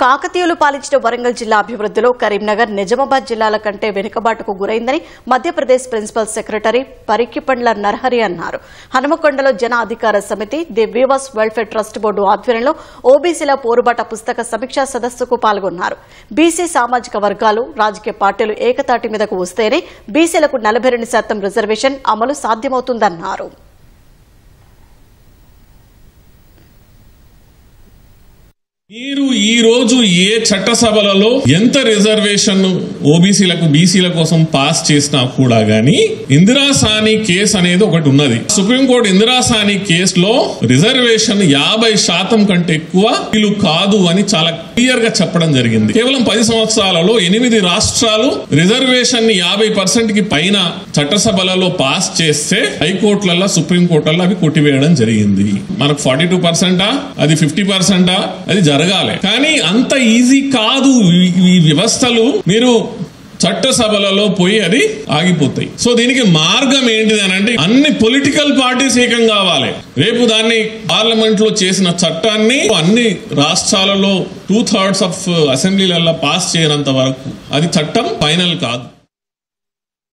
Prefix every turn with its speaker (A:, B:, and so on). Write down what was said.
A: కాకతీయులు పాలించిన వరంగల్ జిల్లా అభివృద్ధిలో కరీంనగర్, నిజామాబాద్ జిల్లాల కంటే వెనుకబాటుకు గురైందని మధ్యప్రదేశ్ ప్రిన్సిపల్ సెక్రటరీ పరికిపండ్ల నరహరి అన్నారు. హనుమకొండలో Jana Adhikara Samithi, the weavers welfare trust board ఆధ్వర్యంలో ఓబీసీల పోరుబాట పుస్తక సమీక్షా సదస్సుకు పాల్గొన్నారు. బీసీ సామాజిక వర్గాలు, రాజకీయ పార్టీలు ఏకతాటి మీదకు వస్తేనే బీసీలకు 42% రిజర్వేషన్ అమలు సాధ్యమవుతుందన్నారు.
B: మీరు ఈ రోజు ఏ చట్టసభలలో ఎంత రిజర్వేషన్ ఓబీసీలకు బీసీల కోసం పాస్ చేసినా కూడా గానీ ఇందిరా సాని కేసు అనేది ఒకటి ఉన్నది. సుప్రీంకోర్టు ఇందిరా సాని కేసులో రిజర్వేషన్ 50% కంటే ఎక్కువ వీళ్ళు కాదు అని చాలా క్లియర్ గా చెప్పడం జరిగింది. కేవలం 10 సంవత్సరాలలో 8 రాష్ట్రాలు రిజర్వేషన్ ని 50% కి పైన చట్టసభలలో పాస్ చేస్తే హైకోర్టులలో, సుప్రీంకోర్టులలో అవి కొట్టివేయడం జరిగింది. మనకు 42%, అది 50%, అది జరగాలి. కానీ అంత ఈజీ కాదు ఈ వ్యవస్థలు. మీరు చట్టసభలలో పోయి అది ఆగిపోతాయి. సో దీనికి మార్గం ఏంటిది అని అంటే అన్ని పొలిటికల్ పార్టీస్ ఏకం కావాలి. రేపు దాన్ని పార్లమెంట్ లో చేసిన చట్టాన్ని అన్ని రాష్ట్రాలలో 2/3 ఆఫ్ అసెంబ్లీలలో పాస్ చేయనంత వరకు అది చట్టం ఫైనల్ కాదు.